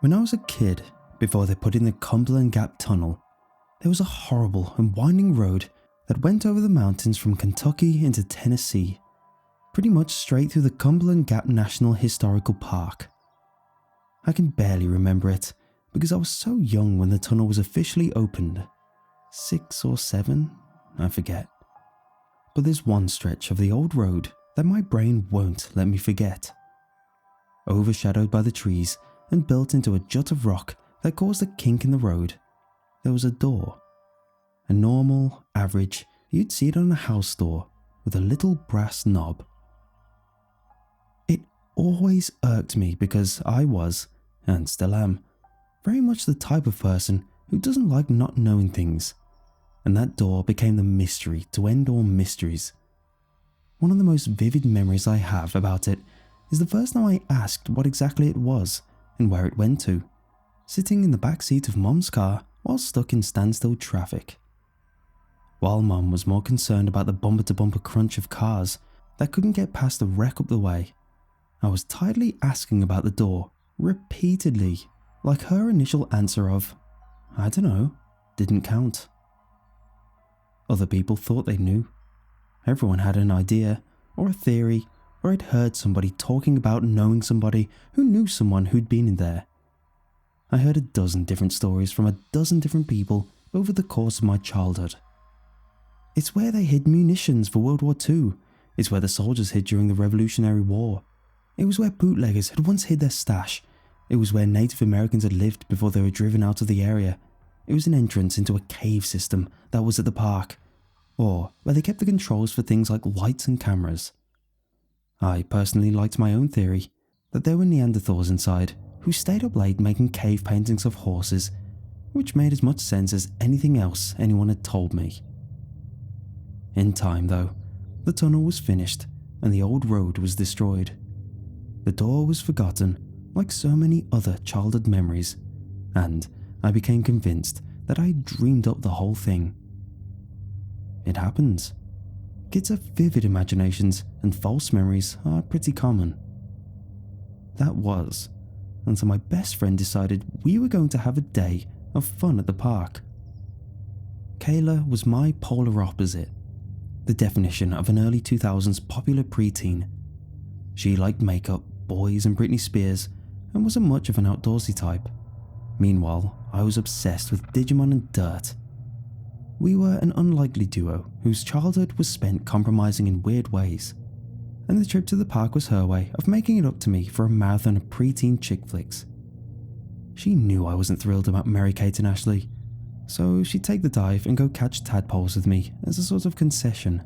When I was a kid, before they put in the Cumberland Gap Tunnel, there was a horrible and winding road that went over the mountains from Kentucky into Tennessee, pretty much straight through the Cumberland Gap National Historical Park. I can barely remember it because I was so young when the tunnel was officially opened. 6 or 7, I forget. But there's one stretch of the old road that my brain won't let me forget. Overshadowed by the trees and built into a jut of rock that caused a kink in the road, there was a door. A normal, average, you'd see it on a house door with a little brass knob. It always irked me because I was, and still am, very much the type of person who doesn't like not knowing things, and that door became the mystery to end all mysteries. One of the most vivid memories I have about it is the first time I asked what exactly it was and where it went to, sitting in the back seat of Mum's car while stuck in standstill traffic. While Mum was more concerned about the bumper-to-bumper crunch of cars that couldn't get past the wreck up the way, I was tidily asking about the door, repeatedly, like her initial answer of, "I don't know," didn't count. Other people thought they knew. Everyone had an idea, or a theory, or had heard somebody talking about knowing somebody who knew someone who'd been in there. I heard a dozen different stories from a dozen different people over the course of my childhood. It's where they hid munitions for World War II. It's where the soldiers hid during the Revolutionary War. It was where bootleggers had once hid their stash. It was where Native Americans had lived before they were driven out of the area. It was an entrance into a cave system that was at the park, or where they kept the controls for things like lights and cameras. I personally liked my own theory that there were Neanderthals inside who stayed up late making cave paintings of horses, which made as much sense as anything else anyone had told me. In time, though, the tunnel was finished and the old road was destroyed. The door was forgotten, like so many other childhood memories, and I became convinced that I had dreamed up the whole thing. It happens. Kids have vivid imaginations and false memories are pretty common. That was until my best friend decided we were going to have a day of fun at the park. Kayla was my polar opposite, the definition of an early 2000s popular preteen. She liked makeup, boys and Britney Spears, and wasn't much of an outdoorsy type. Meanwhile, I was obsessed with Digimon and dirt. We were an unlikely duo whose childhood was spent compromising in weird ways, and the trip to the park was her way of making it up to me for a marathon of preteen chick flicks. She knew I wasn't thrilled about Mary-Kate and Ashley, so she'd take the dive and go catch tadpoles with me as a sort of concession.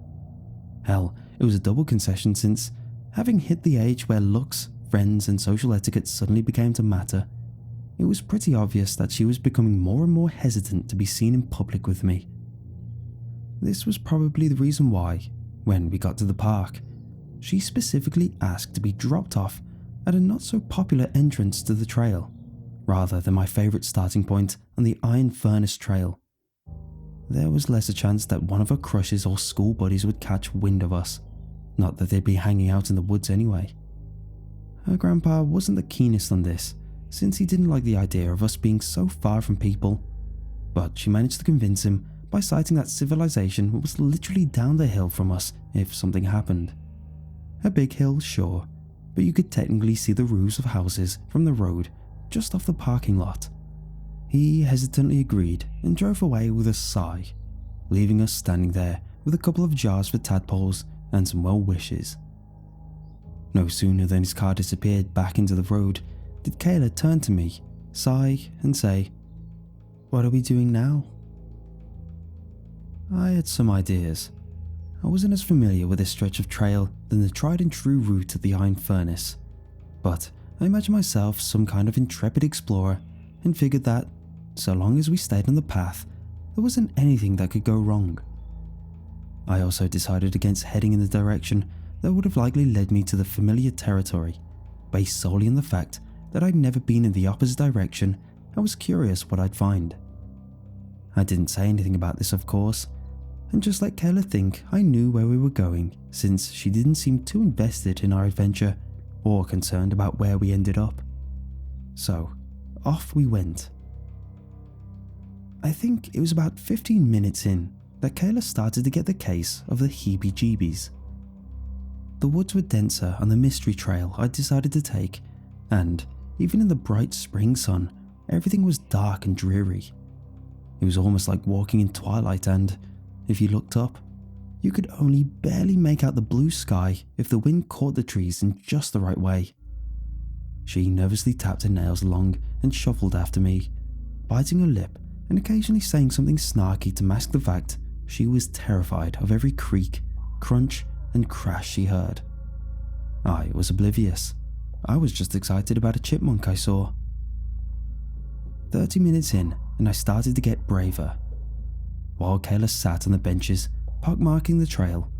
Hell, it was a double concession since, having hit the age where looks, friends and social etiquette suddenly began to matter, it was pretty obvious that she was becoming more and more hesitant to be seen in public with me. This was probably the reason why, when we got to the park, she specifically asked to be dropped off at a not-so-popular entrance to the trail, rather than my favourite starting point on the Iron Furnace Trail. There was less a chance that one of her crushes or school buddies would catch wind of us, not that they'd be hanging out in the woods anyway. Her grandpa wasn't the keenest on this, since he didn't like the idea of us being so far from people, but she managed to convince him by citing that civilization was literally down the hill from us if something happened. A big hill, sure, but you could technically see the roofs of houses from the road just off the parking lot. He hesitantly agreed and drove away with a sigh, leaving us standing there with a couple of jars for tadpoles and some well wishes. No sooner than his car disappeared back into the road did Kayla turn to me, sigh and say, "What are we doing now?" I had some ideas. I wasn't as familiar with this stretch of trail than the tried and true route of the Iron Furnace, but I imagined myself some kind of intrepid explorer and figured that, so long as we stayed on the path, there wasn't anything that could go wrong. I also decided against heading in the direction that would have likely led me to the familiar territory, based solely on the fact that I'd never been in the opposite direction and was curious what I'd find. I didn't say anything about this, of course, and just let Kayla think I knew where we were going, since she didn't seem too invested in our adventure or concerned about where we ended up. So, off we went. I think it was about 15 minutes in that Kayla started to get the case of the heebie-jeebies. The woods were denser on the mystery trail I decided to take, and even in the bright spring sun, everything was dark and dreary. It was almost like walking in twilight, and if you looked up, you could only barely make out the blue sky if the wind caught the trees in just the right way. She nervously tapped her nails along and shuffled after me, biting her lip and occasionally saying something snarky to mask the fact she was terrified of every creak, crunch and crash she heard. I was oblivious. I was just excited about a chipmunk I saw. 30 minutes in and I started to get braver. While Kayla sat on the benches, pockmarking the trail,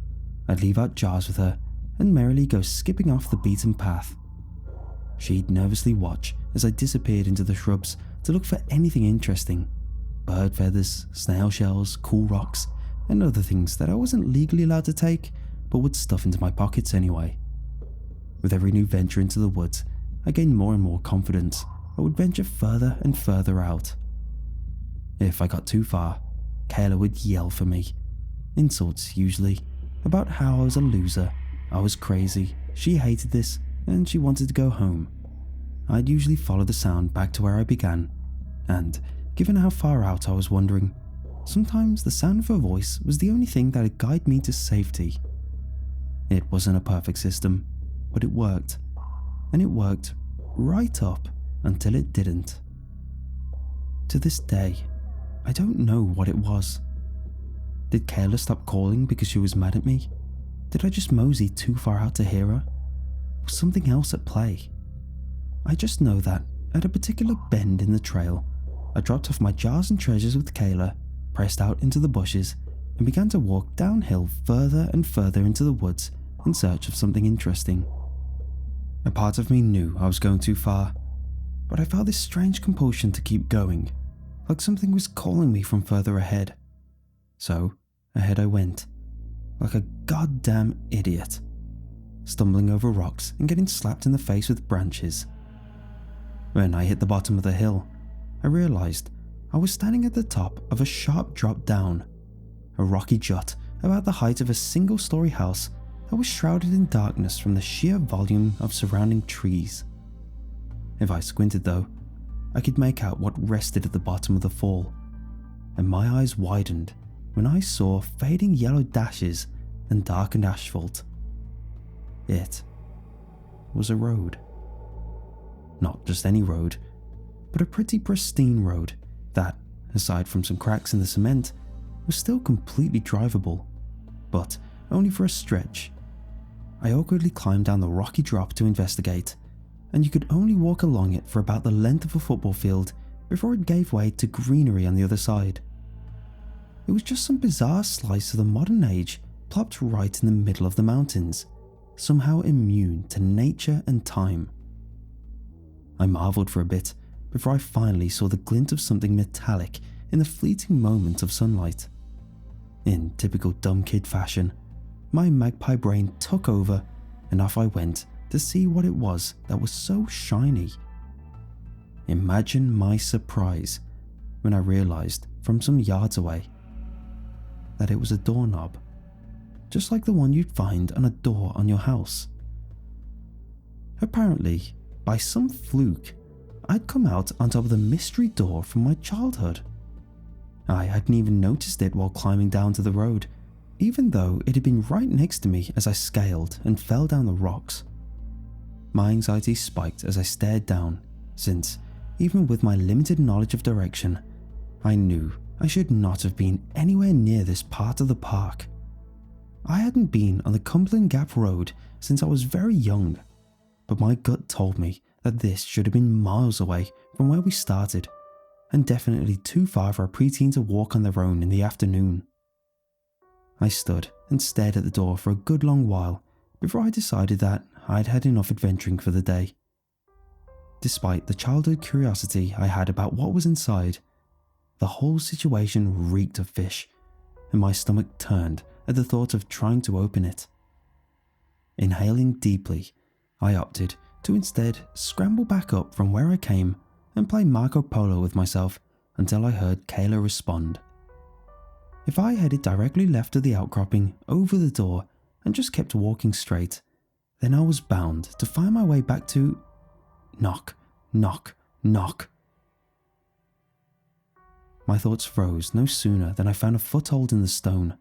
I'd leave out jars with her and merrily go skipping off the beaten path. She'd nervously watch as I disappeared into the shrubs to look for anything interesting. Bird feathers, snail shells, cool rocks, and other things that I wasn't legally allowed to take, but would stuff into my pockets anyway. With every new venture into the woods, I gained more and more confidence. I would venture further and further out. If I got too far, Kayla would yell for me. Insults usually, about how I was a loser, I was crazy, she hated this, and she wanted to go home. I'd usually follow the sound back to where I began, and given how far out I was wandering, sometimes the sound of her voice was the only thing that would guide me to safety. It wasn't a perfect system, but it worked, and it worked right up until it didn't. To this day, I don't know what it was. Did Kayla stop calling because she was mad at me? Did I just mosey too far out to hear her? Was something else at play? I just know that at a particular bend in the trail, I dropped off my jars and treasures with Kayla, pressed out into the bushes, and began to walk downhill further and further into the woods in search of something interesting. A part of me knew I was going too far, but I felt this strange compulsion to keep going, like something was calling me from further ahead. So, ahead I went, like a goddamn idiot, stumbling over rocks and getting slapped in the face with branches. When I hit the bottom of the hill, I realized I was standing at the top of a sharp drop down, a rocky jut about the height of a single-story house that was shrouded in darkness from the sheer volume of surrounding trees. If I squinted though, I could make out what rested at the bottom of the fall, and my eyes widened when I saw fading yellow dashes and darkened asphalt. It was a road. Not just any road, but a pretty pristine road that, aside from some cracks in the cement, was still completely drivable, but only for a stretch. I awkwardly climbed down the rocky drop to investigate, and you could only walk along it for about the length of a football field before it gave way to greenery on the other side. It was just some bizarre slice of the modern age plopped right in the middle of the mountains, somehow immune to nature and time. I marveled for a bit before I finally saw the glint of something metallic in the fleeting moment of sunlight. In typical dumb kid fashion, my magpie brain took over and off I went to see what it was that was so shiny. Imagine my surprise when I realized from some yards away that it was a doorknob, just like the one you'd find on a door on your house. Apparently, by some fluke, I'd come out on top of the mystery door from my childhood. I hadn't even noticed it while climbing down to the road, even though it had been right next to me as I scaled and fell down the rocks. My anxiety spiked as I stared down, since, even with my limited knowledge of direction, I knew I should not have been anywhere near this part of the park. I hadn't been on the Cumberland Gap Road since I was very young, but my gut told me that this should have been miles away from where we started, and definitely too far for a preteen to walk on their own in the afternoon. I stood and stared at the door for a good long while before I decided that I'd had enough adventuring for the day. Despite the childhood curiosity I had about what was inside, the whole situation reeked of fish, and my stomach turned at the thought of trying to open it. Inhaling deeply, I opted to instead scramble back up from where I came and play Marco Polo with myself until I heard Kayla respond. If I headed directly left of the outcropping over the door and just kept walking straight, then I was bound to find my way back to knock, knock, knock. My thoughts froze no sooner than I found a foothold in the stone.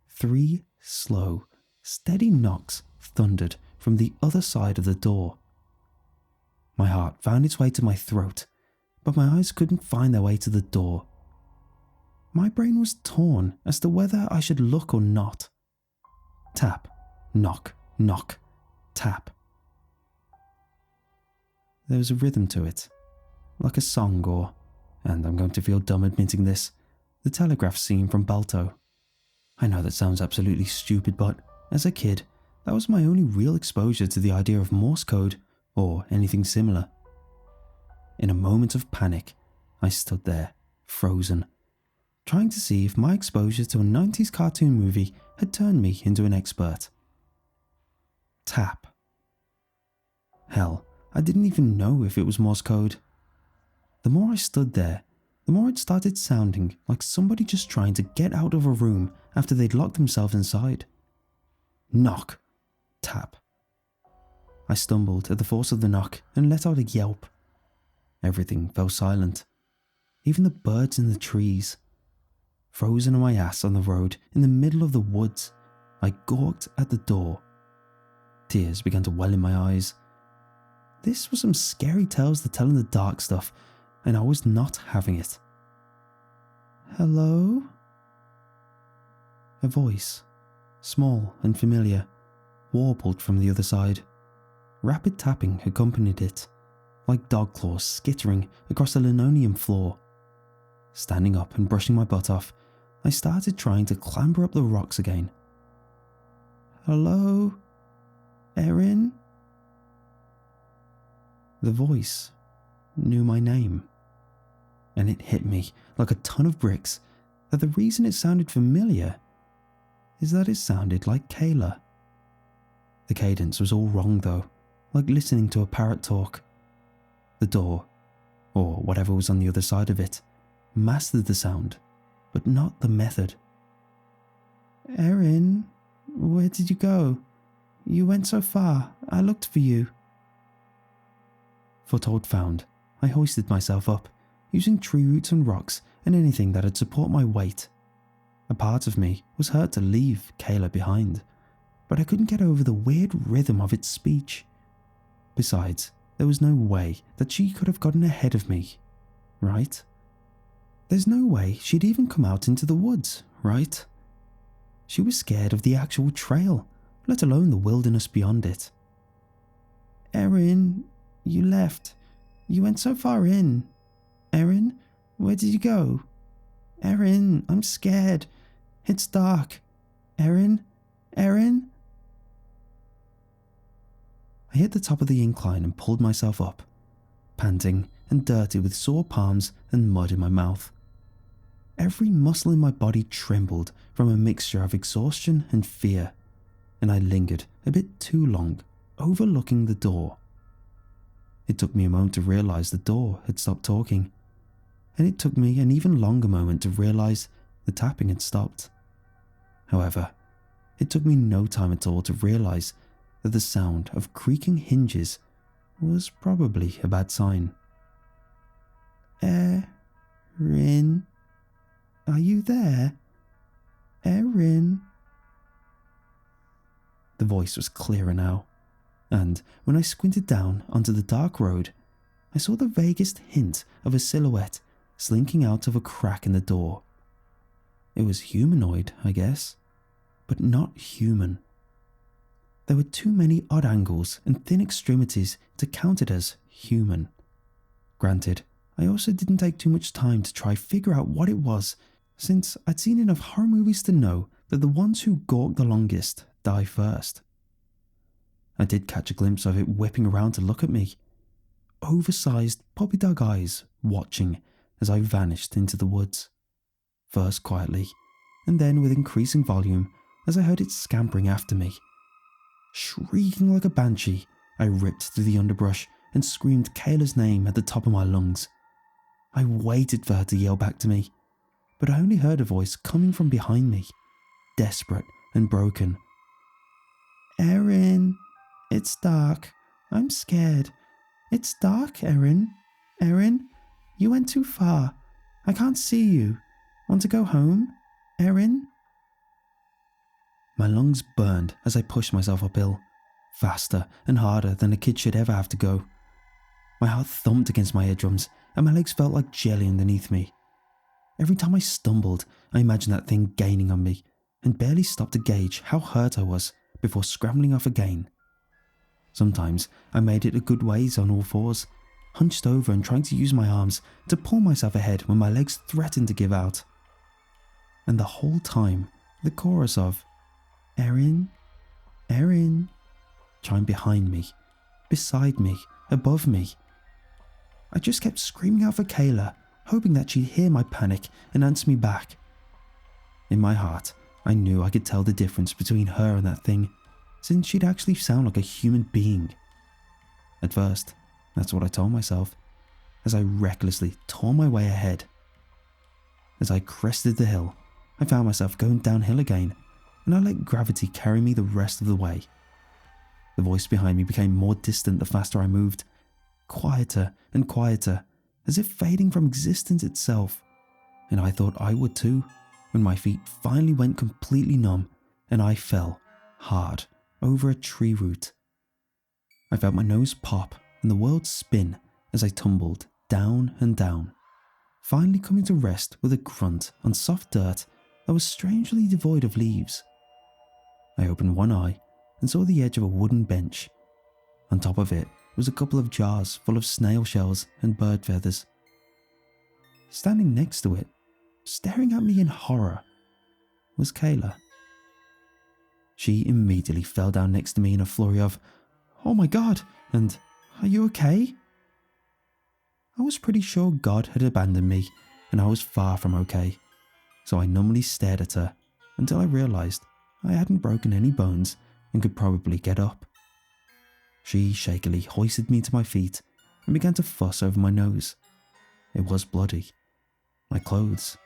3 slow, steady knocks thundered from the other side of the door. My heart found its way to my throat, but my eyes couldn't find their way to the door. My brain was torn as to whether I should look or not. Tap, knock, knock, tap. There was a rhythm to it, like a song or, and I'm going to feel dumb admitting this, the telegraph scene from Balto. I know that sounds absolutely stupid, but as a kid, that was my only real exposure to the idea of Morse code or anything similar. In a moment of panic, I stood there, frozen, trying to see if my exposure to a 90s cartoon movie had turned me into an expert. Tap. Hell, I didn't even know if it was Morse code. The more I stood there, the more it started sounding like somebody just trying to get out of a room after they'd locked themselves inside. Knock. Tap. I stumbled at the force of the knock and let out a yelp. Everything fell silent, even the birds in the trees. Frozen on my ass on the road in the middle of the woods, I gawked at the door. Tears began to well in my eyes. This was some scary tales to tell in the dark stuff, and I was not having it. Hello? A voice, small and familiar, warbled from the other side. Rapid tapping accompanied it, like dog claws skittering across the linoleum floor. Standing up and brushing my butt off, I started trying to clamber up the rocks again. Hello? Erin? The voice knew my name. And it hit me like a ton of bricks that the reason it sounded familiar is that it sounded like Kayla. The cadence was all wrong though, like listening to a parrot talk. The door, or whatever was on the other side of it, mastered the sound, but not the method. Erin, where did you go? You went so far, I looked for you. Foothold found, I hoisted myself up, using tree roots and rocks and anything that'd support my weight. A part of me was hurt to leave Kayla behind, but I couldn't get over the weird rhythm of its speech. Besides, there was no way that she could have gotten ahead of me, right? There's no way she'd even come out into the woods, right? She was scared of the actual trail, let alone the wilderness beyond it. Erin, you left. You went so far in. Erin, where did you go? Erin, I'm scared. It's dark. Erin? Erin? I hit the top of the incline and pulled myself up, panting and dirty with sore palms and mud in my mouth. Every muscle in my body trembled from a mixture of exhaustion and fear, and I lingered a bit too long, overlooking the door. It took me a moment to realize the door had stopped talking, and it took me an even longer moment to realize the tapping had stopped. However, it took me no time at all to realize that the sound of creaking hinges was probably a bad sign. Erin? Are you there? Erin? The voice was clearer now, and when I squinted down onto the dark road, I saw the vaguest hint of a silhouette slinking out of a crack in the door. It was humanoid, I guess, but not human. There were too many odd angles and thin extremities to count it as human. Granted, I also didn't take too much time to try figure out what it was, since I'd seen enough horror movies to know that the ones who gawk the longest die first. I did catch a glimpse of it whipping around to look at me, oversized puppy dog eyes watching as I vanished into the woods, first quietly, and then with increasing volume as I heard it scampering after me. Shrieking like a banshee, I ripped through the underbrush and screamed Kayla's name at the top of my lungs. I waited for her to yell back to me, but I only heard a voice coming from behind me, desperate and broken. Erin, it's dark. I'm scared. It's dark, Erin. Erin, you went too far. I can't see you. Want to go home, Erin? My lungs burned as I pushed myself uphill, faster and harder than a kid should ever have to go. My heart thumped against my eardrums and my legs felt like jelly underneath me. Every time I stumbled, I imagined that thing gaining on me and barely stopped to gauge how hurt I was before scrambling off again. Sometimes I made it a good ways on all fours, hunched over and trying to use my arms to pull myself ahead when my legs threatened to give out. And the whole time, the chorus of Erin, Erin chimed behind me, beside me, above me. I just kept screaming out for Kayla, hoping that she'd hear my panic and answer me back. In my heart, I knew I could tell the difference between her and that thing, since she'd actually sound like a human being. At first, that's what I told myself, as I recklessly tore my way ahead. As I crested the hill, I found myself going downhill again, and I let gravity carry me the rest of the way. The voice behind me became more distant the faster I moved, quieter and quieter, as if fading from existence itself, and I thought I would too, when my feet finally went completely numb and I fell, hard, over a tree root. I felt my nose pop and the world spin as I tumbled down and down, finally coming to rest with a grunt on soft dirt that was strangely devoid of leaves. I opened one eye and saw the edge of a wooden bench. On top of it was a couple of jars full of snail shells and bird feathers. Standing next to it, staring at me in horror, was Kayla. She immediately fell down next to me in a flurry of, "Oh my God," and "Are you okay?" I was pretty sure God had abandoned me and I was far from okay, so I numbly stared at her until I realized I hadn't broken any bones and could probably get up. She shakily hoisted me to my feet and began to fuss over my nose. It was bloody. My clothes,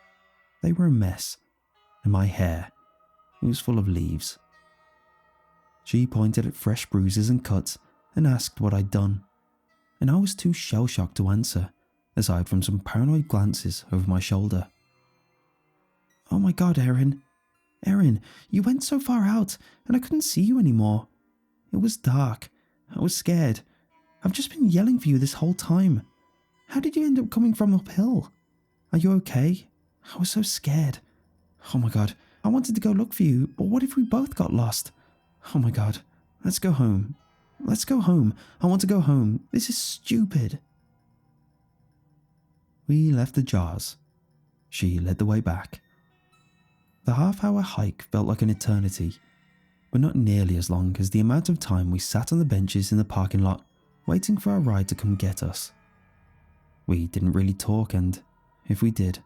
they were a mess, and my hair, it was full of leaves. She pointed at fresh bruises and cuts and asked what I'd done, and I was too shell-shocked to answer, aside from some paranoid glances over my shoulder. "Oh my God, Erin. Erin, you went so far out and I couldn't see you anymore. It was dark. I was scared. I've just been yelling for you this whole time. How did you end up coming from uphill? Are you okay? I was so scared. Oh my God, I wanted to go look for you, but what if we both got lost? Oh my God, let's go home. Let's go home. I want to go home. This is stupid." We left the jars. She led the way back. The half-hour hike felt like an eternity, but not nearly as long as the amount of time we sat on the benches in the parking lot waiting for our ride to come get us. We didn't really talk, and if we did,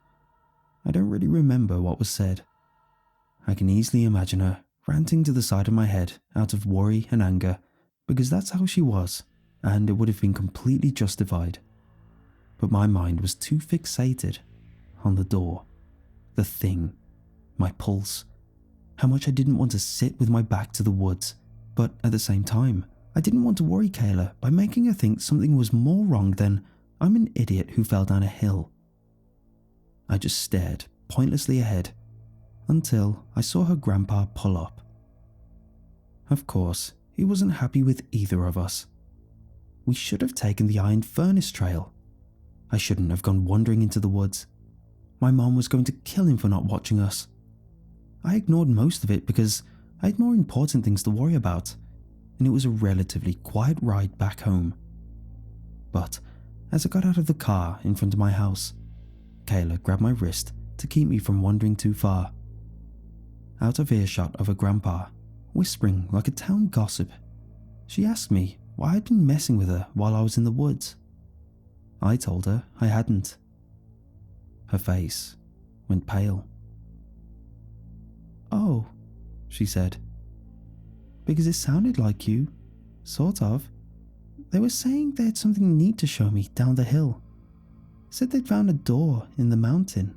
I don't really remember what was said. I can easily imagine her ranting to the side of my head out of worry and anger, because that's how she was, and it would have been completely justified. But my mind was too fixated on the door, the thing, my pulse, how much I didn't want to sit with my back to the woods, but at the same time, I didn't want to worry Kayla by making her think something was more wrong than I'm an idiot who fell down a hill. I just stared pointlessly ahead until I saw her grandpa pull up. Of course, he wasn't happy with either of us. We should have taken the iron furnace trail. I shouldn't have gone wandering into the woods. My mom was going to kill him for not watching us. I ignored most of it because I had more important things to worry about, and it was a relatively quiet ride back home. But as I got out of the car in front of my house, Kayla grabbed my wrist to keep me from wandering too far. Out of earshot of her grandpa, whispering like a town gossip, she asked me why I'd been messing with her while I was in the woods. I told her I hadn't. Her face went pale. "Oh," she said, "because it sounded like you, sort of. they were saying they had something neat to show me down the hill. Said they'd found a door in the mountain